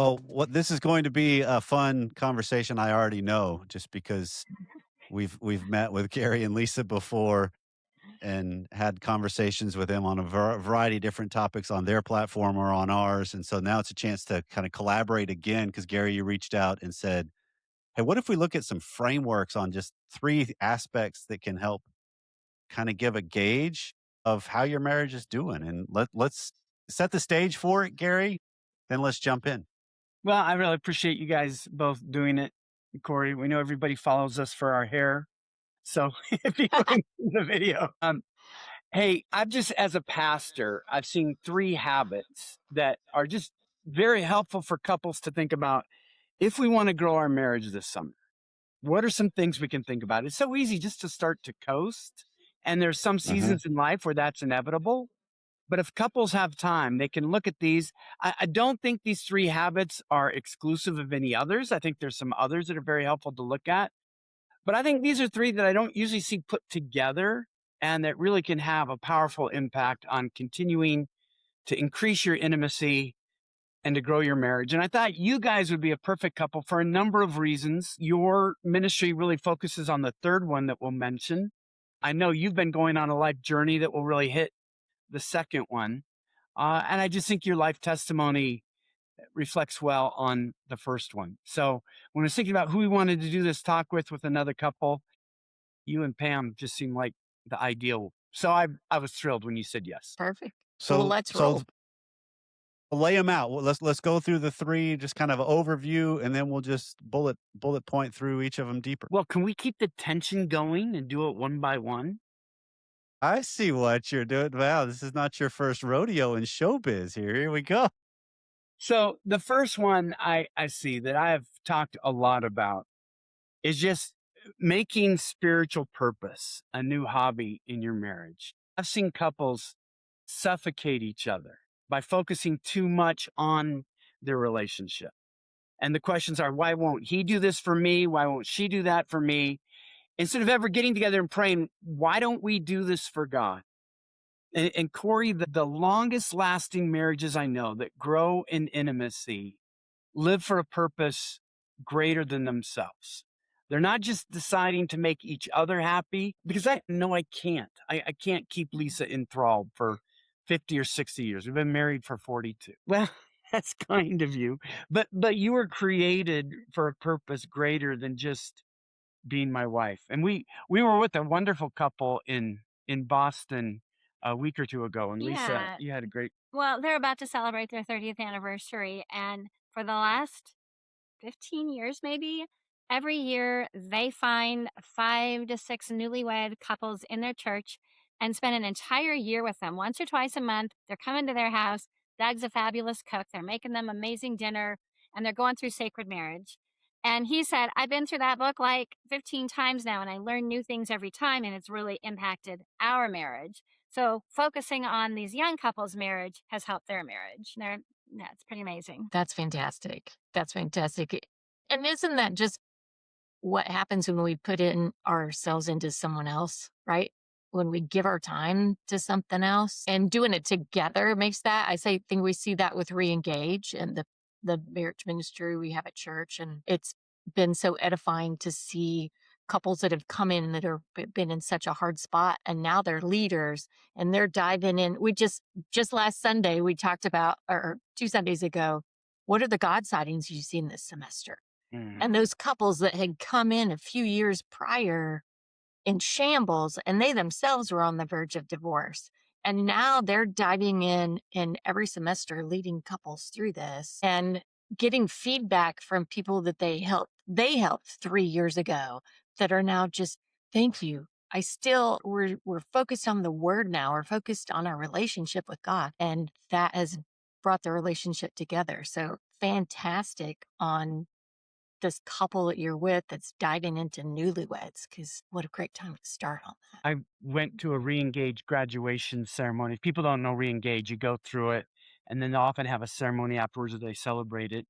Well, what this is going to be a fun conversation, I already know, just because we've met with Gary and Lisa before and had conversations with them on a variety of different topics on their platform or on ours, and so now it's a chance to kinda collaborate again. Because Gary, you reached out and said, "Hey, what if we look at some frameworks on just 3 aspects that can help kinda give a gauge of how your marriage is doing?" And let's set the stage for it, Gary, then let's jump in. Well, I really appreciate you guys both doing it, Corey. We know everybody follows us for our hair. So if you can see the video, hey, I've just, as a pastor, I've seen three habits that are just very helpful for couples to think about if we want to grow our marriage this summer. What are some things we can think about? It's so easy just to start to coast. And there's some Mhm. seasons in life where that's inevitable. But if couples have time, they can look at these. I don't think these three habits are exclusive of any others. I think there's some others that are very helpful to look at. But I think these are three that I don't usually see put together and that really can have a powerful impact on continuing to increase your intimacy and to grow your marriage. And I thought you guys would be a perfect couple for a number of reasons. Your ministry really focuses on the third one that we'll mention. I know you've been going on a life journey that will really hit the second one. And I just think your life testimony reflects well on the first one. So when I was thinking about who we wanted to do this talk with another couple, you and Pam just seemed like the ideal. So I was thrilled when you said yes. Perfect. Well, So let's so roll. lay them out. Well, let's go through the 3, just kind of overview, and then we'll just bullet point through each of them deeper. Well, can we keep the tension going and do it one by one? I see what you're doing. Wow, this is not your first rodeo in showbiz here. Here we go. So the first one I see that I have talked a lot about is just making spiritual purpose a new hobby in your marriage. I've seen couples suffocate each other by focusing too much on their relationship. And the questions are, why won't he do this for me? Why won't she do that for me? Instead of ever getting together and praying, why don't we do this for God? And Corey, the longest lasting marriages I know that grow in intimacy live for a purpose greater than themselves. They're not just deciding to make each other happy because I know I can't. I can't keep Lisa enthralled for 50 or 60 years. We've been married for 42. Well, that's kind of you. But you were created for a purpose greater than just being my wife. And we were with a wonderful couple in Boston a week or two ago. And Lisa, Yeah. you had a great. Well, they're about to celebrate their 30th anniversary. And for the last 15 years, maybe, every year they find 5 to 6 newlywed couples in their church and spend an entire year with them. Once or twice a month, they're coming to their house. Doug's a fabulous cook. They're making them amazing dinner and they're going through sacred marriage. And he said, I've been through that book like 15 times now and I learn new things every time and it's really impacted our marriage. So focusing on these young couples' marriage has helped their marriage. Yeah, it's pretty amazing. That's fantastic. That's fantastic. And isn't that just what happens when we put in ourselves into someone else, right? When we give our time to something else and doing it together makes that. Think we see that with Reengage and the marriage ministry we have at church. And it's been so edifying to see couples that have come in that have been in such a hard spot and now they're leaders and they're diving in. Just last Sunday, we talked about, or 2 Sundays ago, what are the God sightings you've seen this semester? Mm. And those couples that had come in a few years prior in shambles and they themselves were on the verge of divorce. And now they're diving in every semester, leading couples through this and getting feedback from people that they helped 3 years ago that are now just, thank you. We're focused on the word now. We're focused on our relationship with God. And that has brought the relationship together. So fantastic on this couple that you're with that's diving into newlyweds, because what a great time to start on that. I went to a Reengage graduation ceremony. If people don't know Reengage, you go through it, and then they often have a ceremony afterwards where they celebrate it.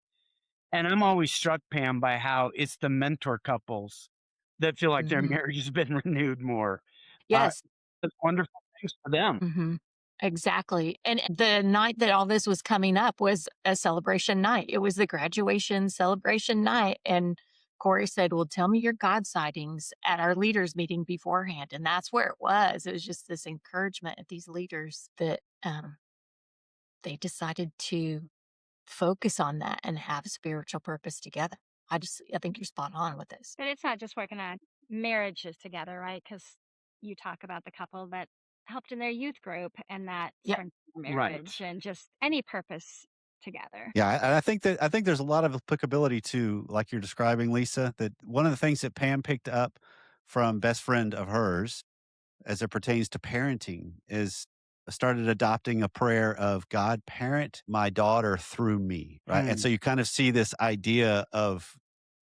And I'm always struck, Pam, by how it's the mentor couples that feel like their Mhm. marriage has been renewed more. Uh, Yes. it's wonderful things for them. Mhm. Exactly. And the night that all this was coming up was a celebration night. It was the graduation celebration night. And Corey said, well, tell me your God sightings at our leaders meeting beforehand. And that's where it was. It was just this encouragement of these leaders that they decided to focus on that and have spiritual purpose together. I think you're spot on with this. But it's not just working on marriages together, right? Because you talk about the couple that helped in their youth group and that Yep. strengthened Right. marriage and just any purpose together. Yeah, I think there's a lot of applicability to, like you're describing, Lisa, that one of the things that Pam picked up from best friend of hers as it pertains to parenting is started adopting a prayer of God parent my daughter through me, right? And Mm. so you kind of see this idea of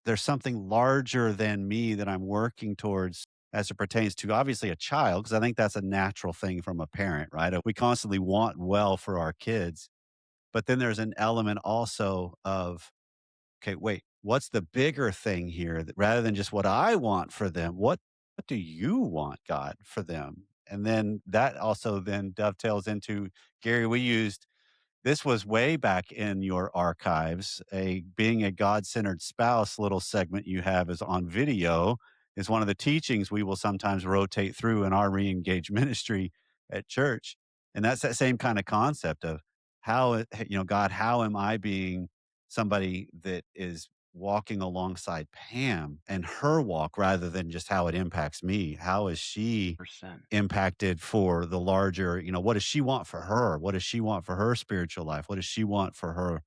there's something larger than me that I'm working towards as it pertains to obviously a child, because I think that's a natural thing from a parent, right? We constantly want well for our kids, but then there's an element also of, okay, wait, what's the bigger thing here that rather than just what I want for them, what do you want, God, for them? And then that also then dovetails into, Gary, we used this was way back in your archives. A being a God-centered spouse little segment you have is on video is one of the teachings we will sometimes rotate through in our re-engage ministry at church. And that's that same kind of concept of God, how am I being somebody that is walking alongside Pam and her walk rather than just how it impacts me? How is she Percent. impacted for the larger, what does she want for her? What does she want for her spiritual life? What does she want for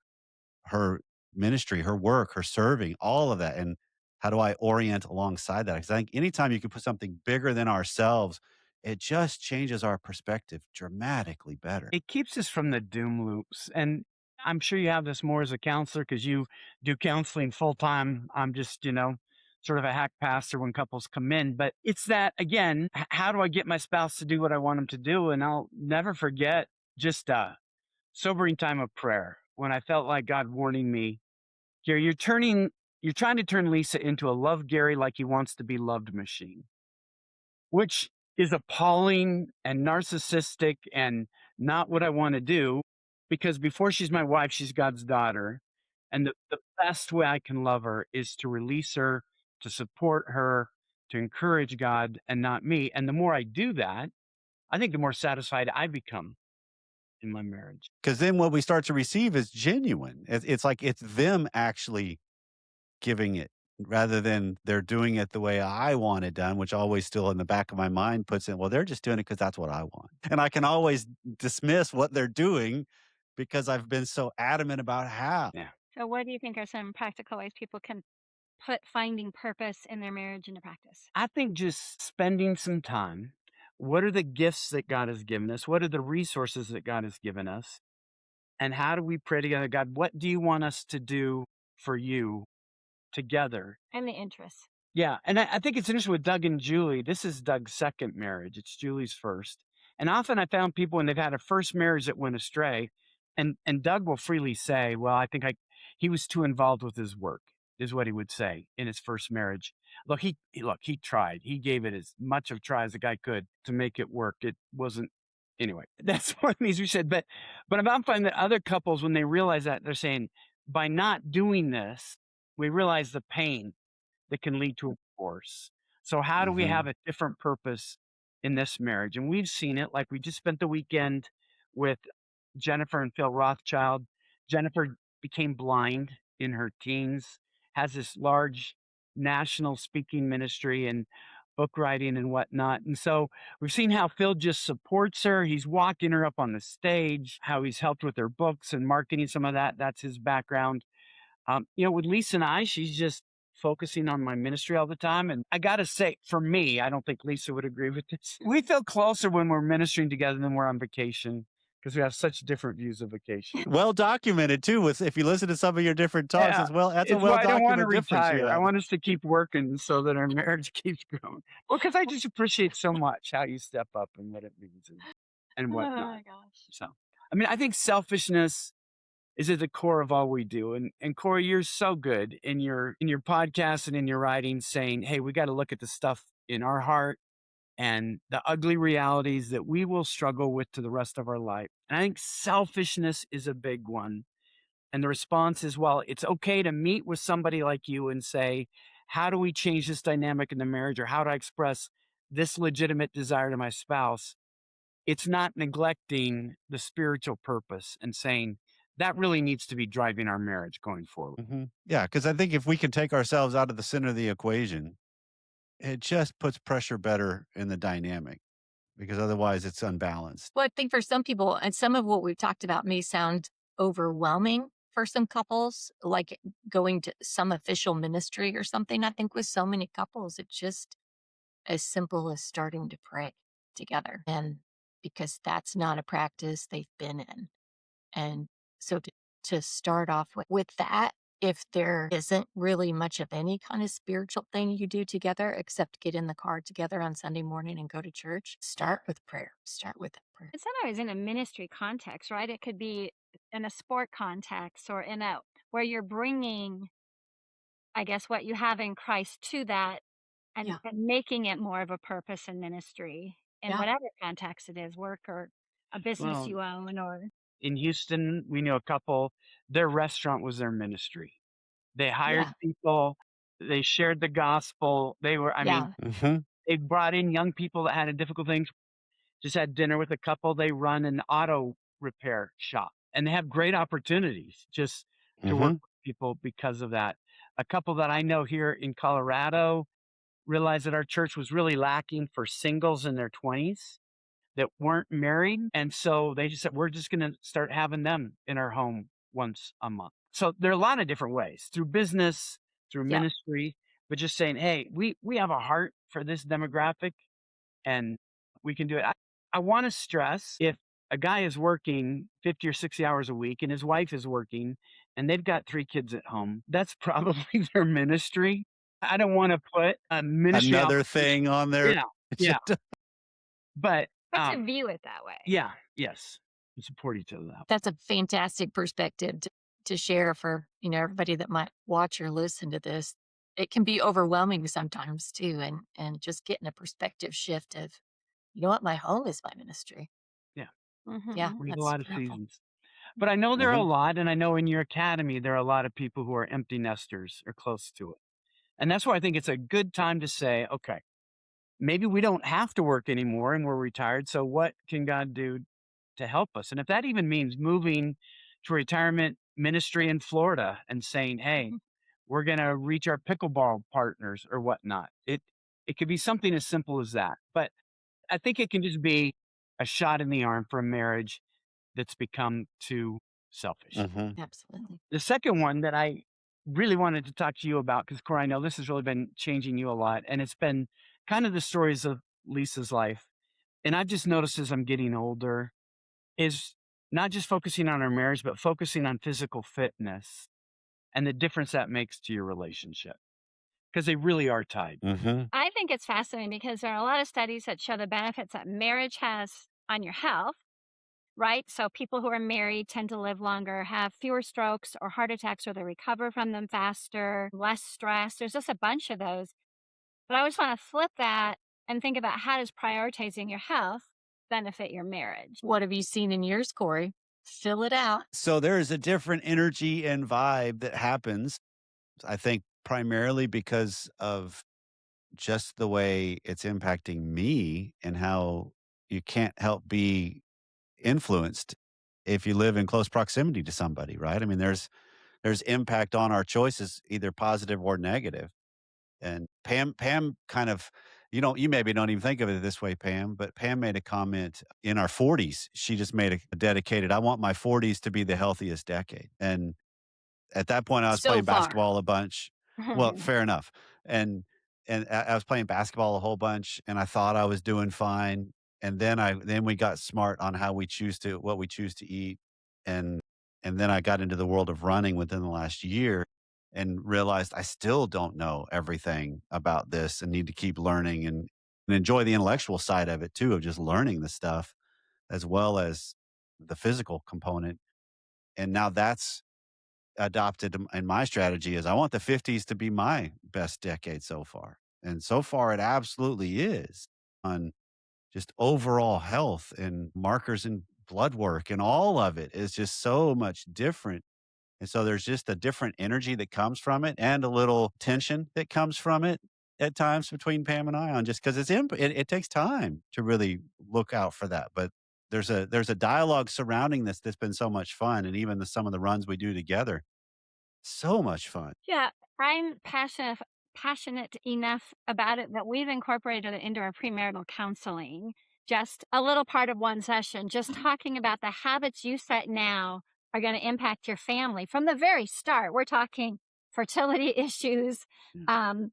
her ministry, her work, her serving, all of that? And how do I orient alongside that? Because I think anytime you can put something bigger than ourselves, it just changes our perspective dramatically better. It keeps us from the doom loops. And I'm sure you have this more as a counselor because you do counseling full time. I'm just, sort of a hack pastor when couples come in. But it's that, again, how do I get my spouse to do what I want them to do? And I'll never forget just a sobering time of prayer when I felt like God warning me, Gary, you're trying to turn Lisa into a love Gary like he wants to be loved machine, which is appalling and narcissistic and not what I want to do because before she's my wife, she's God's daughter. And the best way I can love her is to release her, to support her, to encourage God and not me. And the more I do that, I think the more satisfied I become in my marriage. Because then what we start to receive is genuine. It's like it's them actually giving it rather than they're doing it the way I want it done, which always still in the back of my mind puts in, well, they're just doing it because that's what I want. And I can always dismiss what they're doing because I've been so adamant about how. Yeah. So, what do you think are some practical ways people can put finding purpose in their marriage into practice? I think just spending some time. What are the gifts that God has given us? What are the resources that God has given us? And how do we pray together? God, what do you want us to do for you together? And the interests. Yeah. And I think it's interesting with Doug and Julie. This is Doug's second marriage, it's Julie's first. And often I found people when they've had a first marriage that went astray, and Doug will freely say, well, I think he was too involved with his work, is what he would say in his first marriage. He tried. He gave it as much of a try as the guy could to make it work. It wasn't anyway. That's one of these we said. But I'm finding that other couples, when they realize that, they're saying, by not doing this, we realize the pain that can lead to a divorce. So how do we have Mhm. a different purpose in this marriage? And we've seen it. Like we just spent the weekend with Jennifer and Phil Rothschild. Jennifer became blind in her teens, has this large national speaking ministry and book writing and whatnot. And so we've seen how Phil just supports her. He's walking her up on the stage, how he's helped with her books and marketing some of that. That's his background. With Lisa and I, she's just focusing on my ministry all the time. And I got to say, for me, I don't think Lisa would agree with this. We feel closer when we're ministering together than we're on vacation because we have such different views of vacation. Well documented too. With if you listen to some of your different talks Yeah, as well, that's a it's well why I don't want to documented difference you retire. I have. want us to keep working so that our marriage keeps growing. Well, because I just appreciate so much how you step up and what it means and Oh whatnot. my gosh. So, I mean, I think selfishness is at the core of all we do. And Corey, you're so good in your podcast and in your writing saying, hey, we got to look at the stuff in our heart and the ugly realities that we will struggle with to the rest of our life. And I think selfishness is a big one. And the response is, well, it's okay to meet with somebody like you and say, how do we change this dynamic in the marriage? Or how do I express this legitimate desire to my spouse? It's not neglecting the spiritual purpose and saying that really needs to be driving our marriage going forward. Yeah, because I think if we can take ourselves out of the center of the equation, it just puts pressure better in the dynamic because otherwise it's unbalanced. Well, I think for some people, and some of what we've talked about may sound overwhelming for some couples, like going to some official ministry or something. I think with so many couples, it's just as simple as starting to pray together. And because that's not a practice they've been in. And so to start off with that, if there isn't really much of any kind of spiritual thing you do together except get in the car together on Sunday morning and go to church, start with prayer. Start with prayer. It's not always in a ministry context, right? It could be in a sport context or in a where you're bringing, I guess, what you have in Christ to that Yeah. and making it more of a purpose in ministry in Yeah. whatever context it is, work or a business Well, you own or in Houston, we knew a couple, their restaurant was their ministry. They hired Yeah. people, they shared the gospel. They were, I mean, Yeah. Mhm. they brought in young people that had a difficult thing. Just had dinner with a couple. They run an auto repair shop and they have great opportunities just to work Mhm. with people because of that. A couple that I know here in Colorado realized that our church was really lacking for singles in their 20s that weren't married. And so they just said, we're just going to start having them in our home once a month. So there are a lot of different ways through business, through Yeah. ministry, but just saying, hey, we have a heart for this demographic and we can do it. I want to stress if a guy is working 50 or 60 hours a week and his wife is working and they've got 3 kids at home, that's probably their ministry. I don't want to put a ministry Another obligation. thing on their Yeah. Yeah. But but to view it that way. yeah, yes. We support each other that way. That's a fantastic perspective to share for, everybody that might watch or listen to this. It can be overwhelming sometimes too. And just getting a perspective shift of, you know what, my home is my ministry. Yeah. Yeah, Mhm. We need a that's lot of powerful. seasons. But I know there are a Mhm. lot, and I know in your academy, there are a lot of people who are empty nesters or close to it. And that's why I think it's a good time to say, okay, maybe we don't have to work anymore and we're retired. So what can God do to help us? And if that even means moving to retirement ministry in Florida and saying, hey, Mhm. we're going to reach our pickleball partners or whatnot. It could be something as simple as that. But I think it can just be a shot in the arm for a marriage that's become too selfish. Mhm. Absolutely. The second one that I really wanted to talk to you about, because Corey, I know this has really been changing you a lot, and it's been kind of the stories of Lisa's life. And I've just noticed as I'm getting older, is not just focusing on our marriage, but focusing on physical fitness and the difference that makes to your relationship. Because they really are tied. Mhm. I think it's fascinating because there are a lot of studies that show the benefits that marriage has on your health, right? So people who are married tend to live longer, have fewer strokes or heart attacks, or they recover from them faster, less stress. There's just a bunch of those. But I always want to flip that and think about how does prioritizing your health benefit your marriage? What have you seen in yours, Corey? Fill it out. So there is a different energy and vibe that happens, I think primarily because of just the way it's impacting me and how you can't help be influenced if you live in close proximity to somebody, right? I mean, there's impact on our choices, either positive or negative. And Pam kind of, you maybe don't even think of it this way, Pam, but Pam made a comment in our 40s. She just made a dedicated, I want my 40s to be the healthiest decade. And at that point, I was So playing far. basketball a bunch. Well, fair enough. And I was playing basketball a whole bunch, and I thought I was doing fine. And then we got smart on how we choose to what we choose to eat, and then I got into the world of running within the last year, and realized I still don't know everything about this, and need to keep learning and enjoy the intellectual side of it too, of just learning the stuff as well as the physical component. And now that's adopted in my strategy is I want the 50s to be my best decade so far. And so far it absolutely is. on just overall health and markers in blood work, and all of it is just so much different. And so there's just a different energy that comes from it and a little tension that comes from it at times between Pam and I on just because it takes time to really look out for that. But there's a dialogue surrounding this that's been so much fun. And even some of the runs we do together, so much fun. Yeah, I'm passionate enough about it that we've incorporated it into our premarital counseling. Just a little part of one session, just talking about the habits you set now are going to impact your family from the very start. We're talking fertility issues, Mm. um,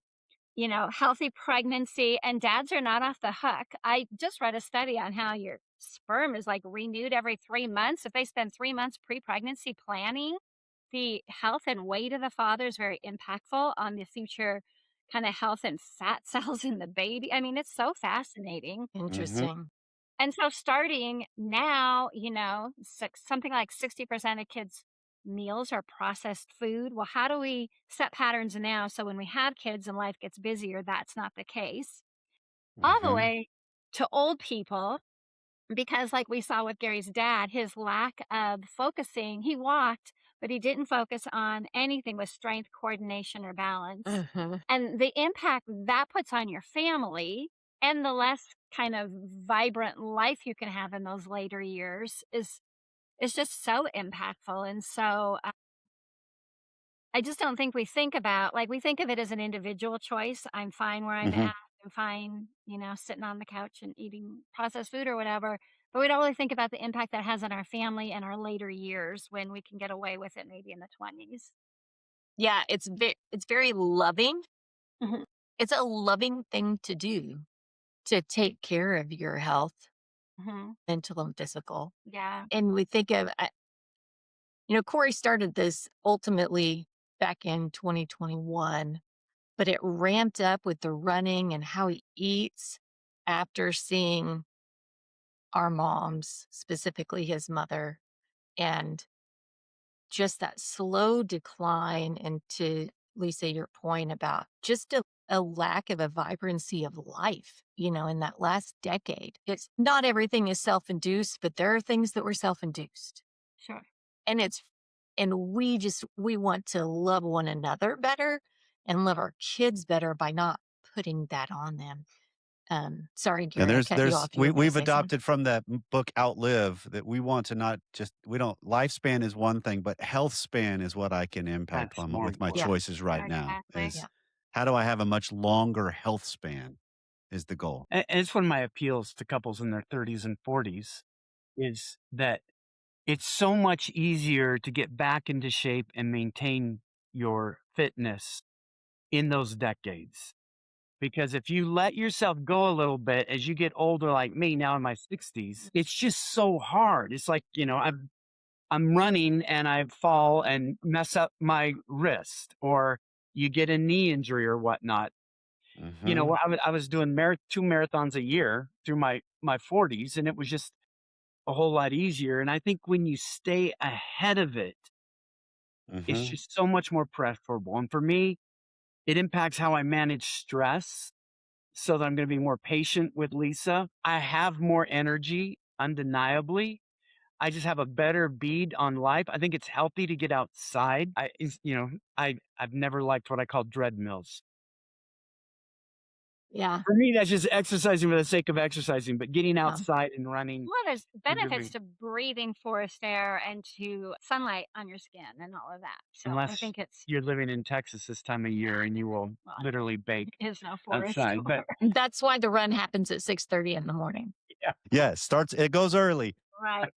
healthy pregnancy, and dads are not off the hook. I just read a study on how your sperm is like renewed every 3 months. If they spend 3 months pre pregnancy planning, the health and weight of the father is very impactful on the future kind of health and fat cells in the baby. I mean, it's so fascinating. Hmm. Interesting. And so starting now, something like 60% of kids' meals are processed food. Well, how do we set patterns now so when we have kids and life gets busier, that's not the case? All the Hmm. way to old people, because like we saw with Gary's dad, his lack of focusing, he walked, but he didn't focus on anything with strength, coordination, or balance. Hmm. And the impact that puts on your family and the less kind of vibrant life you can have in those later years is just so impactful. And so I just don't think we think about, like, we think of it as an individual choice. I'm fine where I'm Hmm. at. I'm fine, sitting on the couch and eating processed food or whatever. But we don't really think about the impact that has on our family and our later years when we can get away with it maybe in the 20s. Yeah, it's very loving. Mhm. It's a loving thing to do to take care of your health, Mhm. mental and physical. Yeah. And we think of, Corey started this ultimately back in 2021, but it ramped up with the running and how he eats after seeing our moms, specifically his mother, and just that slow decline. And to Lisa, your point about just a lack of a vibrancy of life, in that last decade. It's not everything is self induced, but there are things that were self induced. Sure. And we want to love one another better and love our kids better by not putting that on them. Sorry, And Gary, I cut you off. You were going to we've say something. adopted from that book Outlive that we want to not just we don't lifespan is one thing, but health span is what I can impact That's more with my Yeah. important. choices right now. Exactly. Yeah. Is how do I have a much longer health span is the goal. And it's one of my appeals to couples in their 30s and 40s is that it's so much easier to get back into shape and maintain your fitness in those decades. Because if you let yourself go a little bit as you get older, like me now in my 60s, it's just so hard. It's like, I'm running and I fall and mess up my wrist, or you get a knee injury or whatnot. Hmm. I was doing 2 marathons a year through my 40s, and it was just a whole lot easier. And I think when you stay ahead of it, it's Hmm. just so much more preferable. And for me, it impacts how I manage stress so that I'm going to be more patient with Lisa. I have more energy, undeniably. I just have a better bead on life. I think it's healthy to get outside. I've never liked what I call treadmills. Yeah. For me, that's just exercising for the sake of exercising, but getting Yeah. outside and running Well, there's would benefits really, to breathing forest air and to sunlight on your skin and all of that. So I unless think it's, you're living in Texas this time of year and you will well, literally bake is no forest. outside. But That's why the run happens at 6:30 in the morning. yeah, Yeah, it goes early. Right.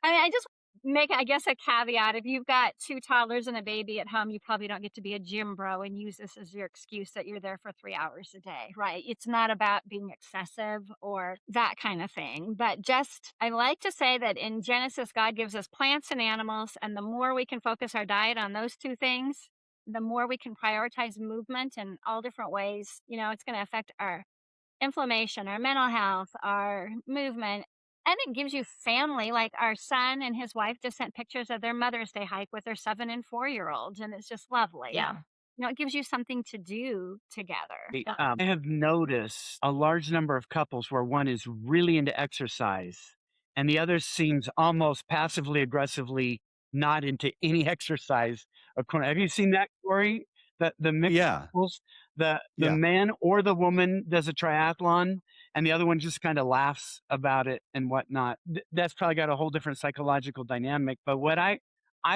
I mean, I just make, I guess, a caveat. If you've got two toddlers and a baby at home, you probably don't get to be a gym bro and use this as your excuse that you're there for 3 hours a day, right? It's not about being excessive or that kind of thing. But just, I like to say that in Genesis, God gives us plants and animals. And the more we can focus our diet on those two things, the more we can prioritize movement in all different ways, it's going to affect our inflammation, our mental health, our movement. And it gives you family. Like our son and his wife just sent pictures of their Mother's Day hike with their 7 and 4-year olds, and it's just lovely. Yeah. it gives you something to do together. Yeah. I have noticed a large number of couples where one is really into exercise and the other seems almost passively aggressively not into any exercise. Have you seen that, Corey? The mixed Yeah. couples, the Yeah. man or the woman does a triathlon and the other one just kind of laughs about it and whatnot. That's probably got a whole different psychological dynamic. But what I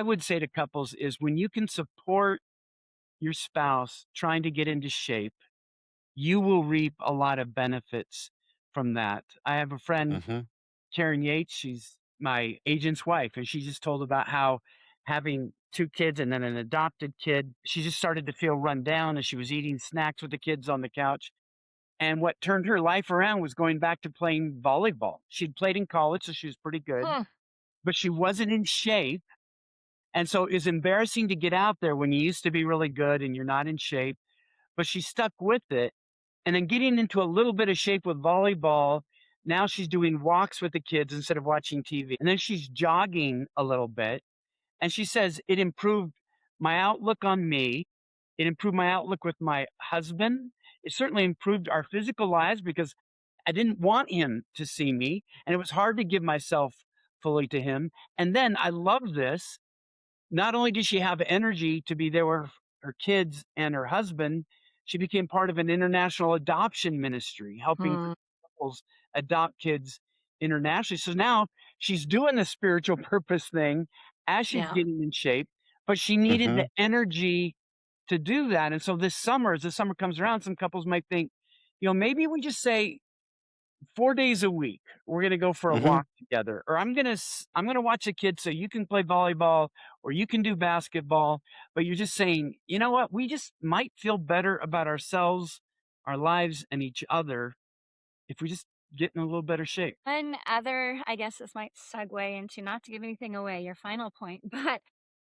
would say to couples is when you can support your spouse trying to get into shape, you will reap a lot of benefits from that. I have a friend, Mhm. Karen Yates, she's my agent's wife, and she just told about how having 2 kids and then an adopted kid, she just started to feel run down as she was eating snacks with the kids on the couch. And what turned her life around was going back to playing volleyball. She'd played in college, so she was pretty good, Hmm. but she wasn't in shape. And so it's embarrassing to get out there when you used to be really good and you're not in shape, but she stuck with it. And then getting into a little bit of shape with volleyball, now she's doing walks with the kids instead of watching TV. And then she's jogging a little bit. And she says it improved my outlook on me. It improved my outlook with my husband. It certainly improved our physical lives because I didn't want him to see me. And it was hard to give myself fully to him. And then I love this. Not only did she have energy to be there with her kids and her husband, she became part of an international adoption ministry, helping Hmm. couples adopt kids internationally. So now she's doing the spiritual purpose thing as she's Yeah. getting in shape, but she needed the Mhm. energy to do that. And so this summer, as the summer comes around, some couples might think, maybe we just say 4 days a week, we're gonna go for a Mhm. walk together, or I'm gonna watch the kids so you can play volleyball or you can do basketball, but you're just saying, "You know what? We just might feel better about ourselves, our lives, and each other if we just get in a little better shape." One other, I guess this might segue into, not to give anything away, your final point, but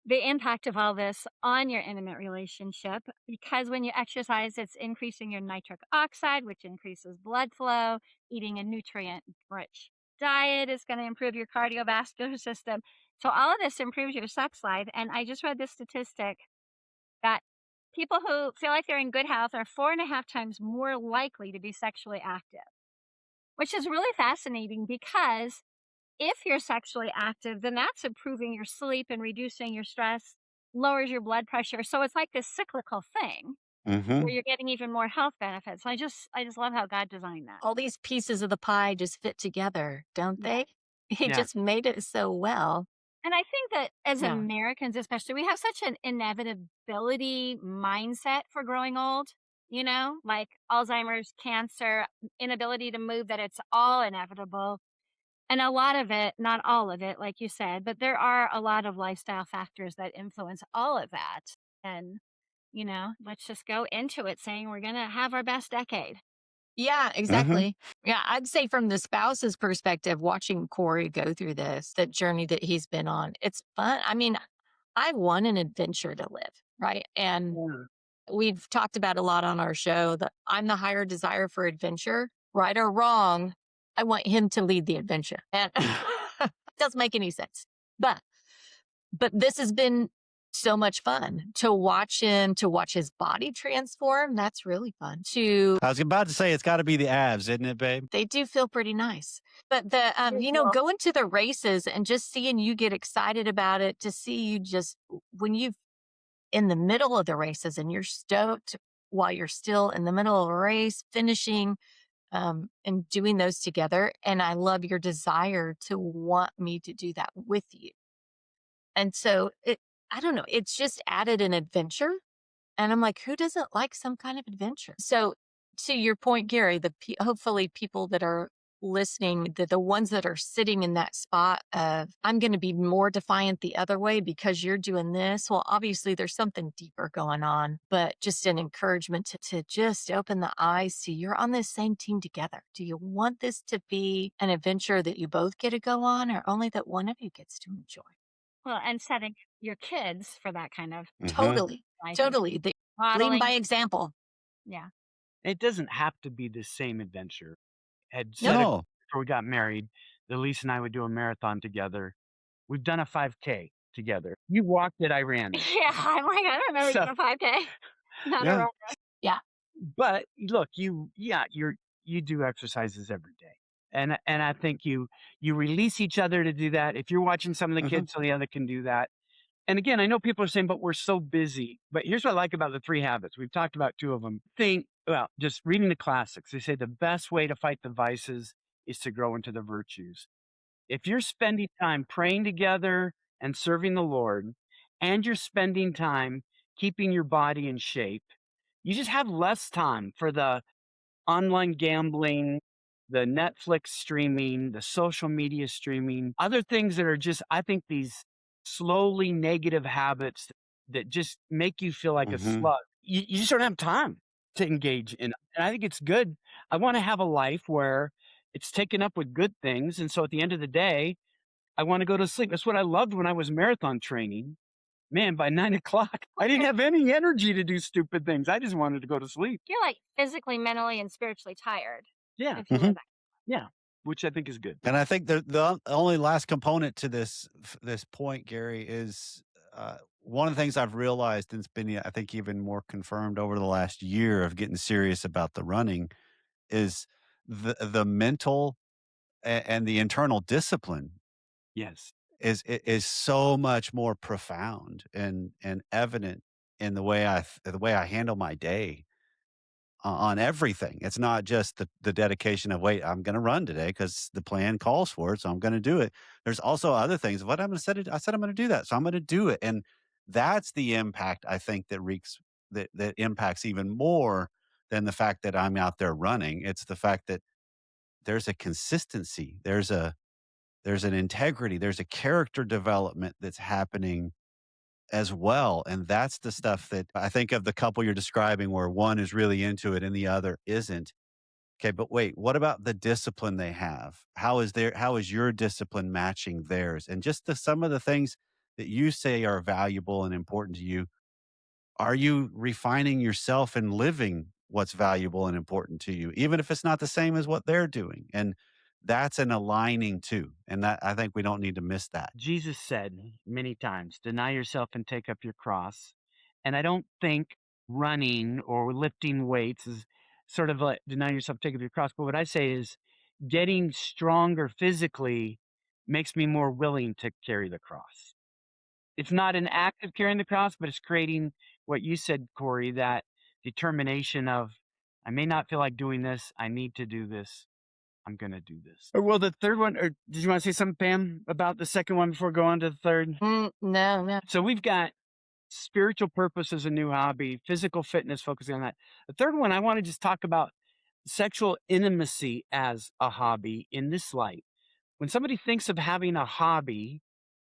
the impact of all this on your intimate relationship. Because when you exercise, it's increasing your nitric oxide, which increases blood flow. Eating a nutrient rich diet is going to improve your cardiovascular system. So, all of this improves your sex life. And I just read this statistic that people who feel like they're in good health are 4.5 times more likely to be sexually active, which is really fascinating because if you're sexually active, then that's improving your sleep and reducing your stress, lowers your blood pressure. So it's like this cyclical thing where Mhm. you're getting even more health benefits. I just love how God designed that. All these pieces of the pie just fit together, don't Yeah. they? He Yeah. just made it so well. And I think that as Yeah. Americans, especially, we have such an inevitability mindset for growing old, like Alzheimer's, cancer, inability to move, that it's all inevitable. And a lot of it, not all of it, like you said, but there are a lot of lifestyle factors that influence all of that. And, let's just go into it saying we're going to have our best decade. Yeah, Mhm. exactly. Yeah, I'd say from the spouse's perspective, watching Corey go through this, the journey that he's been on, it's fun. I mean, I want an adventure to live, right? And Yeah. we've talked about a lot on our show that I'm the higher desire for adventure, right or wrong. I want him to lead the adventure. And it doesn't make any sense. But but this has been so much fun to watch him, to watch his body transform. That's really fun. To I was about to say it's gotta be the abs, isn't it, babe? They do feel pretty nice. But Visual. going to the races and just seeing you get excited about it, to see you just when you in the middle of the races and you're stoked while you're still in the middle of a race, finishing and doing those together. And I love your desire to want me to do that with you. And so I don't know, it's just added an adventure. And I'm like, who doesn't like some kind of adventure? So, to your point, Gary, hopefully people that are listening, the ones that are sitting in that spot of, I'm going to be more defiant the other way because you're doing this. Well, obviously there's something deeper going on, but just an encouragement to just open the eyes to, you're on this same team together. Do you want this to be an adventure that you both get to go on, or only that one of you gets to enjoy? Well, and setting your kids for that kind of Mhm. Totally. life and Totally. Leading by modeling. example. Yeah. It doesn't have to be the same adventure. Had Nope. said it No. before we got married that Lisa and I would do a marathon together. We've done a 5K together. You walked it, I ran it. Yeah. I'm like, I don't remember So doing a 5K. Not a Yeah. runner. Yeah. But look, you do exercises every day. And I think you release each other to do that. If you're watching some of the Mhm. kids so the other can do that. And again, I know people are saying, but we're so busy. But here's what I like about the three habits. We've talked about two of them. Well, just reading the classics. They say the best way to fight the vices is to grow into the virtues. If you're spending time praying together and serving the Lord, and you're spending time keeping your body in shape, you just have less time for the online gambling, the Netflix streaming, the social media streaming, other things that are just, I think, these slowly negative habits that just make you feel like a Mhm. slug. You just don't have time to engage in. And I think it's good. I want to have a life where it's taken up with good things. And so at the end of the day, I want to go to sleep. That's what I loved when I was marathon training. Man, by 9 o'clock, I didn't have any energy to do stupid things. I just wanted to go to sleep. You're like physically, mentally, and spiritually tired Yeah. if you live Mhm. that. Yeah, which I think is good. And I think the only last component to this point, Gary, is one of the things I've realized, and it's been, I think, even more confirmed over the last year of getting serious about the running, is the mental and the internal discipline Yes. is so much more profound and evident in the way I handle my day on everything. It's not just the dedication of, "Wait, I'm gonna run today because the plan calls for it, so I'm gonna do it." There's also other things. "What I'm gonna set it I said I'm gonna do that, so I'm gonna do it." And that's the impact I think that impacts even more than the fact that I'm out there running. It's the fact that there's a consistency, there's an integrity, there's a character development that's happening as well, and that's the stuff that I think of the couple you're describing where one is really into it and the other isn't. Okay, but wait, what about the discipline they have? How is your discipline matching theirs? And just some of the things that you say are valuable and important to you, are you refining yourself and living what's valuable and important to you, even if it's not the same as what they're doing? And that's an aligning too. And that I think we don't need to miss that. Jesus said many times, "Deny yourself and take up your cross." And I don't think running or lifting weights is sort of like denying yourself, take up your cross. But what I say is getting stronger physically makes me more willing to carry the cross. It's not an act of carrying the cross, but it's creating what you said, Corey, that determination of, I may not feel like doing this. I need to do this. I'm gonna do this. Or well, the third one, or did you want to say something, Pam, about the second one before going on to the third? No, no. So we've got spiritual purpose as a new hobby, physical fitness, focusing on that. The third one, I want to just talk about sexual intimacy as a hobby in this light. When somebody thinks of having a hobby,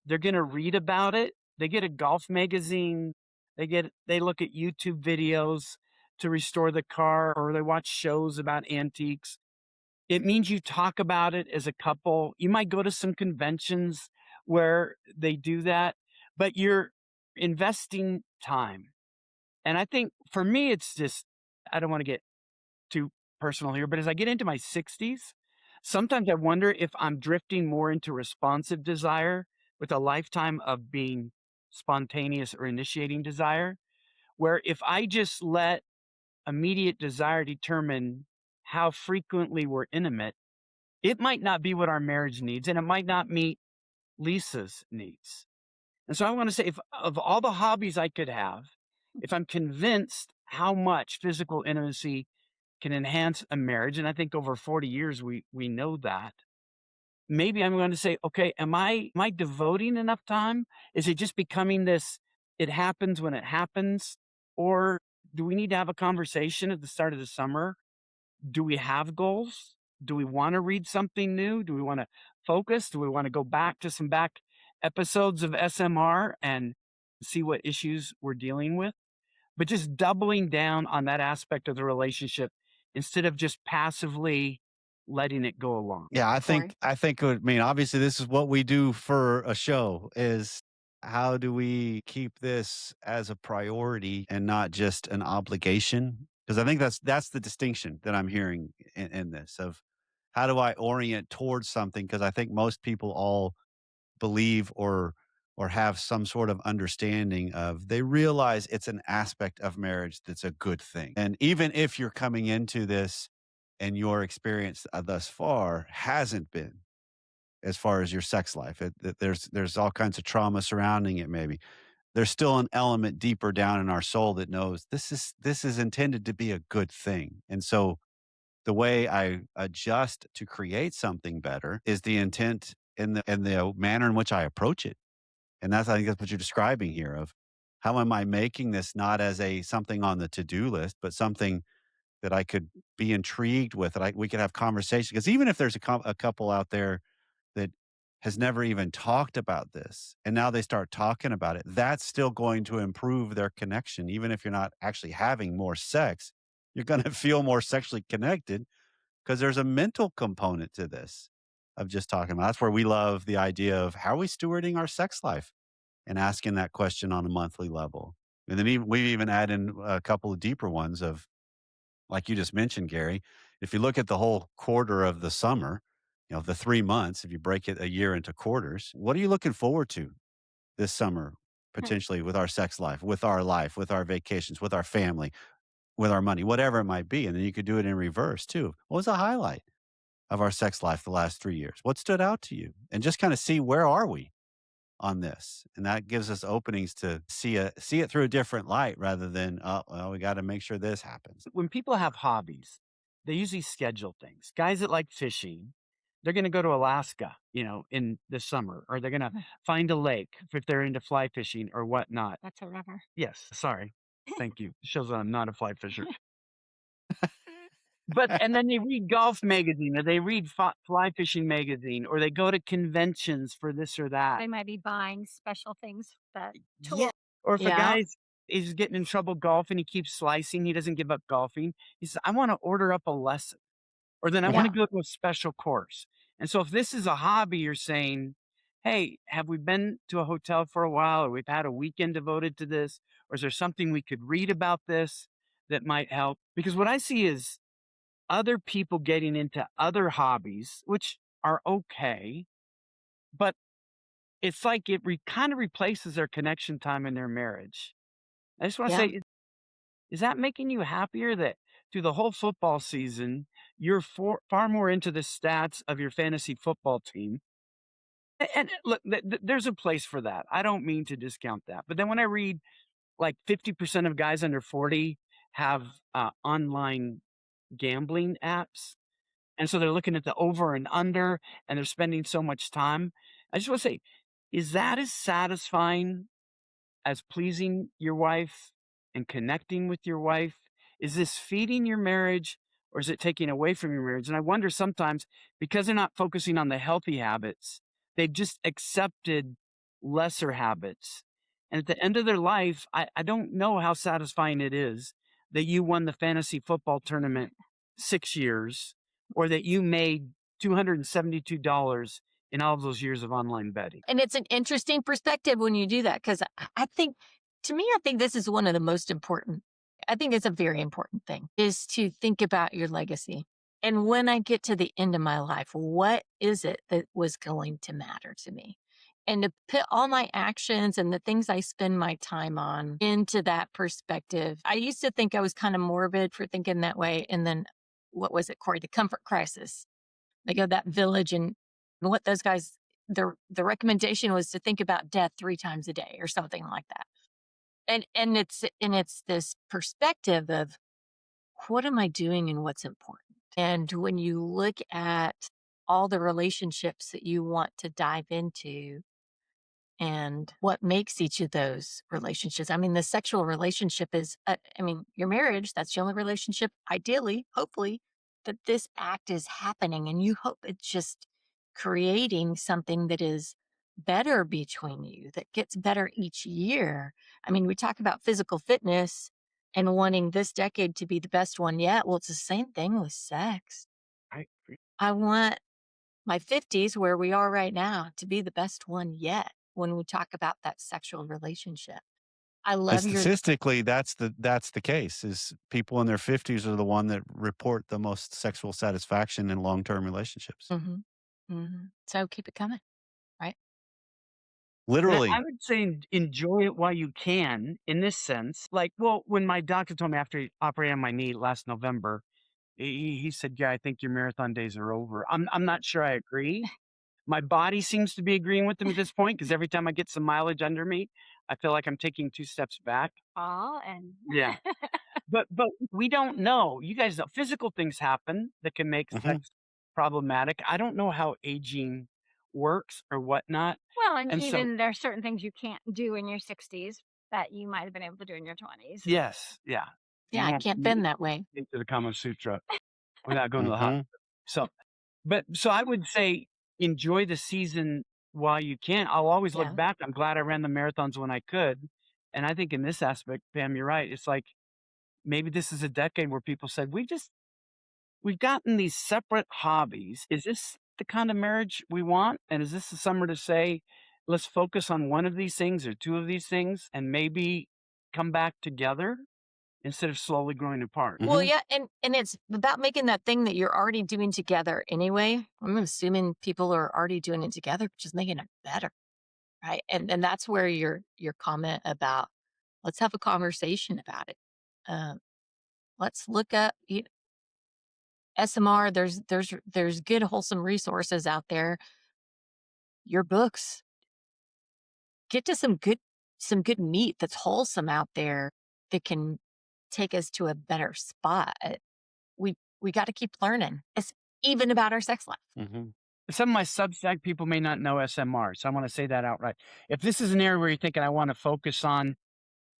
they're going to read about it. They get a golf magazine. They look at YouTube videos to restore the car, or they watch shows about antiques. It means you talk about it as a couple. You might go to some conventions where they do that, but you're investing time. And I think for me, it's just, I don't want to get too personal here, but as I get into my 60s, sometimes I wonder if I'm drifting more into responsive desire with a lifetime of being spontaneous or initiating desire, where if I just let immediate desire determine how frequently we're intimate, it might not be what our marriage needs, and it might not meet Lisa's needs. And so I want to say, if of all the hobbies I could have, if I'm convinced how much physical intimacy can enhance a marriage, and I think over 40 years we know that, maybe I'm going to say, okay, am I devoting enough time? Is it just becoming this, it happens when it happens? Or do we need to have a conversation at the start of the summer? Do we have goals? Do we want to read something new? Do we want to focus? Do we want to go back to some back episodes of SMR and see what issues we're dealing with? But just doubling down on that aspect of the relationship instead of just passively letting it go along. Yeah, Corey. I mean, obviously this is what we do for a show is how do we keep this as a priority and not just an obligation? Because I think that's the distinction that I'm hearing in this of how do I orient towards something? Because I think most people all believe or have some sort of understanding of they realize it's an aspect of marriage that's a good thing. And even if you're coming into this and your experience thus far hasn't been as far as your sex life, there's all kinds of trauma surrounding it maybe. There's still an element deeper down in our soul that knows this is intended to be a good thing. And so the way I adjust to create something better is the intent and the manner in which I approach it. And I think that's what you're describing here of how am I making this not as a something on the to-do list, but something that I could be intrigued with, that we could have conversation. Because even if there's a couple out there that has never even talked about this, and now they start talking about it, that's still going to improve their connection. Even if you're not actually having more sex, you're going to feel more sexually connected because there's a mental component to this of just talking about. That's where we love the idea of how are we stewarding our sex life and asking that question on a monthly level. And then we even add in a couple of deeper ones of, like you just mentioned, Gary, if you look at the whole quarter of the summer, the 3 months, if you break it a year into quarters, what are you looking forward to this summer, Hmm. potentially with our sex life, with our vacations, with our family, with our money, whatever it might be? And then you could do it in reverse too. What was the highlight of our sex life the last 3 years? What stood out to you? And just kind of see where are we on this, and that gives us openings to see it through a different light rather than, "Oh, well, we gotta make sure this happens." When people have hobbies, they usually schedule things. Guys that like fishing, they're going to go to Alaska, in the summer, or they're going to find a lake if they're into fly fishing or whatnot. That's a river. Yes, sorry. Thank you. Shows that I'm not a fly fisher. But and then they read golf magazine, or they read fly fishing magazine, or they go to conventions for this or that. They might be buying special things that Yeah. tool. Or if a Yeah. is getting in trouble golfing, he keeps slicing, he doesn't give up golfing. He says, I want to order up a lesson, or then I want Yeah. to go to a special course. And so if this is a hobby, you're saying, hey, have we been to a hotel for a while, or we've had a weekend devoted to this, or is there something we could read about this that might help? Because what I see is other people getting into other hobbies, which are okay, but it's like it kind of replaces their connection time in their marriage. I just want to Yeah. say, is that making you happier that through the whole football season, you're far more into the stats of your fantasy football team? And look, there's a place for that. I don't mean to discount that. But then when I read like 50% of guys under 40 have online gambling apps, and so they're looking at the over and under, and they're spending so much time. I just want to say, is that as satisfying as pleasing your wife and connecting with your wife? Is this feeding your marriage, or is it taking away from your marriage? And I wonder sometimes because they're not focusing on the healthy habits, they've just accepted lesser habits. And at the end of their life, I don't know how satisfying it is that you won the fantasy football tournament 6 years, or that you made $272 in all of those years of online betting. And it's an interesting perspective when you do that because I think, to me, I think this is one of the most important. I think it's a very important thing is to think about your legacy. And when I get to the end of my life, what is it that was going to matter to me? And to put all my actions and the things I spend my time on into that perspective. I used to think I was kind of morbid for thinking that way. And then what was it, Corey? The comfort crisis. They go to that village and what those guys, the recommendation was to think about death 3 times a day or something like that. And it's this perspective of what am I doing and what's important. And when you look at all the relationships that you want to dive into and what makes each of those relationships. I mean, the sexual relationship is, I mean, your marriage, that's the only relationship, ideally, hopefully, that this act is happening. And you hope it's just creating something that is better between you, that gets better each year. I mean, we talk about physical fitness and wanting this decade to be the best one yet. Well, it's the same thing with sex. I I want my 50s, where we are right now, to be the best one yet when we talk about that sexual relationship. I And love your statistically, that's the case, is people in their 50s are the one that report the most sexual satisfaction in long-term relationships. hmm So keep it coming, right? Literally. I would say enjoy it while you can in this sense. Like, well, when my doctor told me after he operated on my knee last November, he said, "Yeah, I think your marathon days are over." I'm not sure I agree. My body seems to be agreeing with him at this point because every time I get some mileage under me, I feel like I'm taking 2 steps back. Fall and Yeah. But we don't know. You guys know physical things happen that can make Mhm. sex problematic. I don't know how aging works or whatnot. well, and And so even there are certain things you can't do in your 60s that you might have been able to do in your 20s. yes, yeah. Yeah, You I won't can't bend that way. get to the Kama Sutra without going to the hospital. Mhm. So, so I would say enjoy the season while you can. I'll always look Yeah. back. I'm glad I ran the marathons when I could. And I think in this aspect, Pam, you're right. It's like maybe this is a decade where people said, we've gotten these separate hobbies. Is this the kind of marriage we want? And is this the summer to say, let's focus on one of these things or two of these things and maybe come back together instead of slowly growing apart? Well, Mhm. yeah, and it's about making that thing that you're already doing together anyway. I'm assuming people are already doing it together, just making it better, right? And that's where your comment about let's have a conversation about it. Um, let's look up SMR. There's good wholesome resources out there. Your books. Get to some good meat that's wholesome out there that can take us to a better spot. We got to keep learning. It's even about our sex life. Mhm. Some of my Substack people may not know SMR, so I want to say that outright. If this is an area where you're thinking I want to focus on,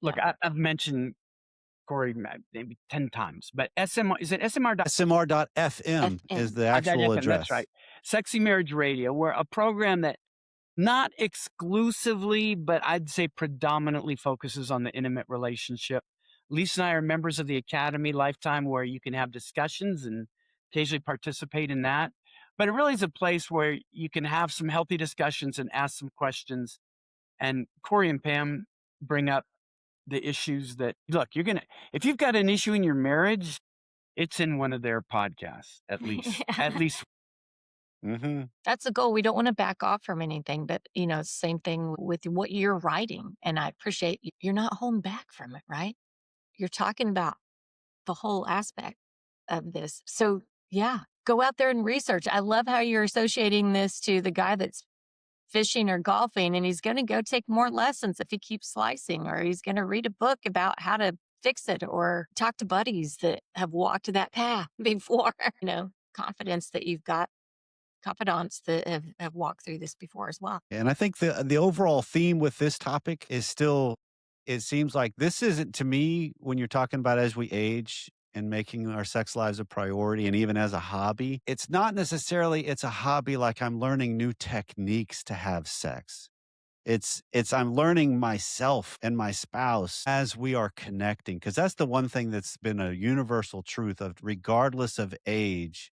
Yeah. look, I've mentioned Corey maybe 10 times, but SMR, is it SMR? SMR.fm is FM. the actual That's address. right. Sexy Marriage Radio, where a program that not exclusively, but I'd say predominantly focuses on the intimate relationship. Lisa and I are members of the Academy Lifetime where you can have discussions and occasionally participate in that. But it really is a place where you can have some healthy discussions and ask some questions. And Corey and Pam bring up the issues that, look, if you've got an issue in your marriage, it's in one of their podcasts, at least. At Yeah. least Mhm. That's the goal. We don't want to back off from anything, but same thing with what you're writing. And I appreciate you're not holding back from it, right? You're talking about the whole aspect of this. So yeah, go out there and research. I love how you're associating this to the guy that's fishing or golfing, and he's going to go take more lessons if he keeps slicing, or he's going to read a book about how to fix it, or talk to buddies that have walked that path before. Confidence that you've got confidants that have walked through this before as well. And I think the overall theme with this topic is still it seems like this isn't to me when you're talking about as we age and making our sex lives a priority and even as a hobby, it's not necessarily it's a hobby like I'm learning new techniques to have sex. It's I'm learning myself and my spouse as we are connecting because that's the one thing that's been a universal truth of regardless of age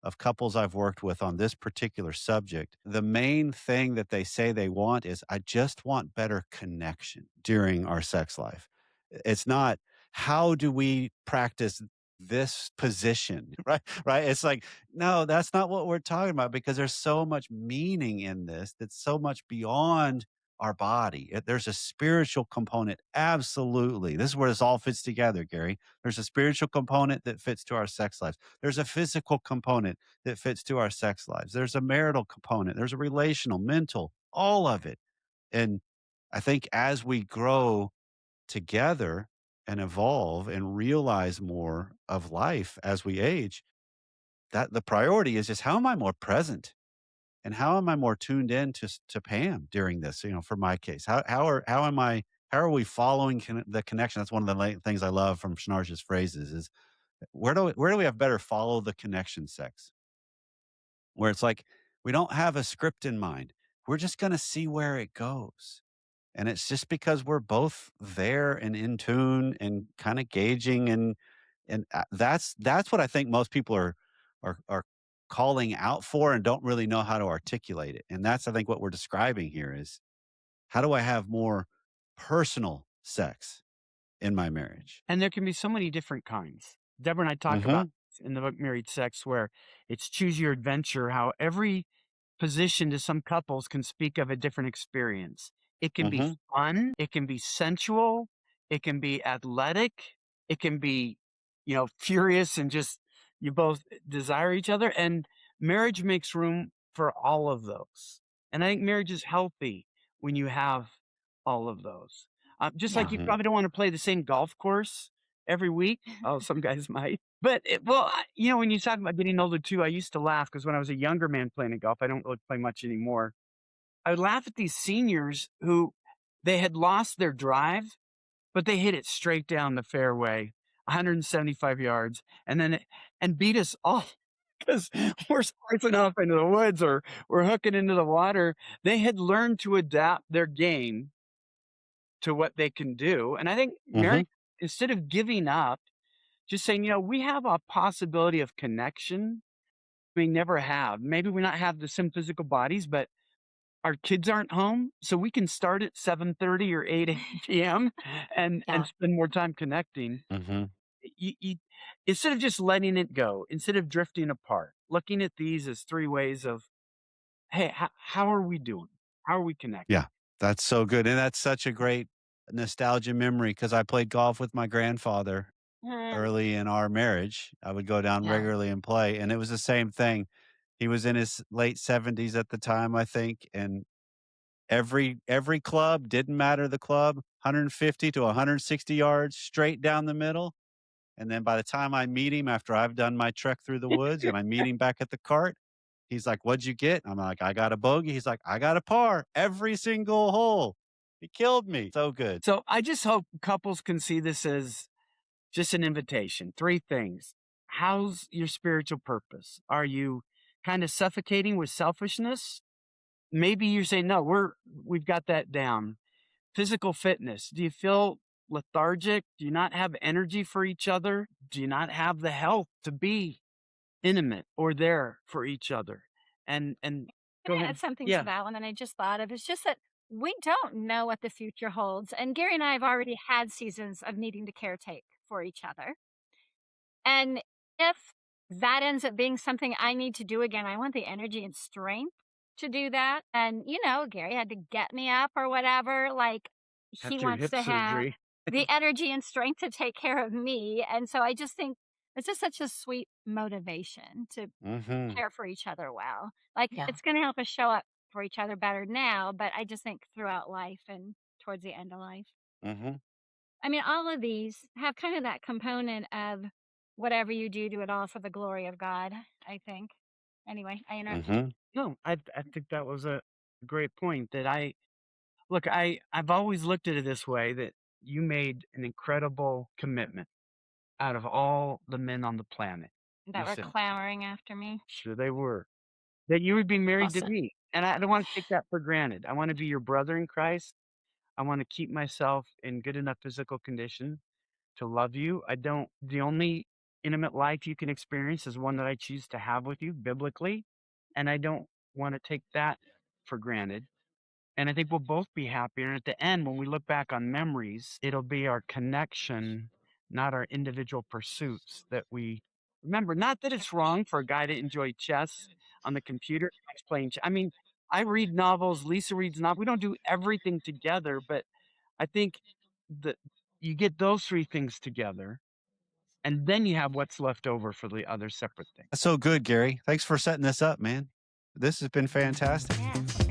of couples I've worked with on this particular subject, the main thing that they say they want is, I just want better connection during our sex life. It's not, how do we practice this position? Right. Right. It's like, no, that's not what we're talking about because there's so much meaning in this that's so much beyond our body. There's a spiritual component. Absolutely. This is where this all fits together, Gary. There's a spiritual component that fits to our sex lives. There's a physical component that fits to our sex lives. There's a marital component. There's a relational, mental, all of it. And I think as we grow together and evolve and realize more of life as we age, that the priority is just how am I more present and how am I more tuned in to Pam during this? For my case, how are we following the connection? That's one of the things I love from Schnarch's phrases is where do we have better follow the connection sex? Where it's like, we don't have a script in mind. We're just gonna see where it goes. And it's just because we're both there and in tune and kinda gauging and that's what I think most people are calling out for and don't really know how to articulate it. And that's, I think, what we're describing here is, how do I have more personal sex in my marriage? and there can be so many different kinds. Deborah and I talk about Mhm. in the book Married Sex, where it's choose your adventure, how every position to some couples can speak of a different experience. It can be Mhm. fun, it can be sensual, it can be athletic, it can be, furious and just you both desire each other. And marriage makes room for all of those. And I think marriage is healthy when you have all of those. Just like Yeah. you Mhm. probably don't want to play the same golf course every week. Oh, some guys might. But when you talk about getting older too, I used to laugh because when I was a younger man playing a golf, I don't really play much anymore. I would laugh at these seniors who they had lost their drive, but they hit it straight down the fairway, 175 yards, and beat us all because we're slicing off into the woods or we're hooking into the water. They had learned to adapt their game to what they can do. And I think Mhm. marriage, instead of giving up, just saying, we have a possibility of connection we never have. Maybe we not have the same physical bodies, but our kids aren't home, so we can start at 7:30 or 8 PM and Yeah. spend more time connecting. Mhm. You instead of just letting it go, instead of drifting apart, looking at these as 3 ways of, "Hey, how are we doing? How are we connecting?" Yeah, that's so good, and that's such a great nostalgia memory because I played golf with my grandfather Mm, early in our marriage. I would go down yeah. regularly and play, and it was the same thing. He was in his late 70s at the time, I think, and every club, didn't matter the club, 150 to 160 yards straight down the middle, and then by the time I meet him after I've done my trek through the woods and I meet him back at the cart, he's like, "What'd you get?" I'm like, "I got a bogey." He's like, "I got a par every single hole." He killed me. So good. So, I just hope couples can see this as just an invitation. 3 things. How's your spiritual purpose? Are you kinda suffocating with selfishness? Maybe you say, "No, we've got that down." Physical fitness. Do you feel lethargic? Do you not have energy for each other? Do you not have the health to be intimate or there for each other? And Can go I add ahead. something to Yeah. that one that I just thought of? It's just that we don't know what the future holds. And Gary and I have already had seasons of needing to caretake for each other. And if that ends up being something I need to do again, I want the energy and strength to do that. And, Gary had to get me up or whatever. Like, he After your wants hip to have surgery. the energy and strength to take care of me. And so I just think it's just such a sweet motivation to Mhm. care for each other well. Like, Yeah. it's going to help us show up for each other better now, but I just think throughout life and towards the end of life. Mhm. I mean, all of these have kind of that component of whatever you do, do it all for the glory of God, I think. Anyway, I interrupted you. Mhm. No, I think that was a great point that I've always looked at it this way that you made an incredible commitment out of all the men on the planet. You That were said, clamoring after me. sure they were. That you would be married to Awesome. me, and I don't wanna take that for granted. I wanna be your brother in Christ. I wanna keep myself in good enough physical condition to love you. I don't the only intimate life you can experience is one that I choose to have with you biblically, and I don't wanna take that for granted. And I think we'll both be happier. And at the end, when we look back on memories, it'll be our connection, not our individual pursuits that we remember. Not that it's wrong for a guy to enjoy chess on the computer. He's playing. I mean, I read novels. Lisa reads novels. We don't do everything together, but I think that you get those 3 things together, and then you have what's left over for the other separate things. That's so good, Gary. Thanks for setting this up, man. This has been fantastic. Yeah.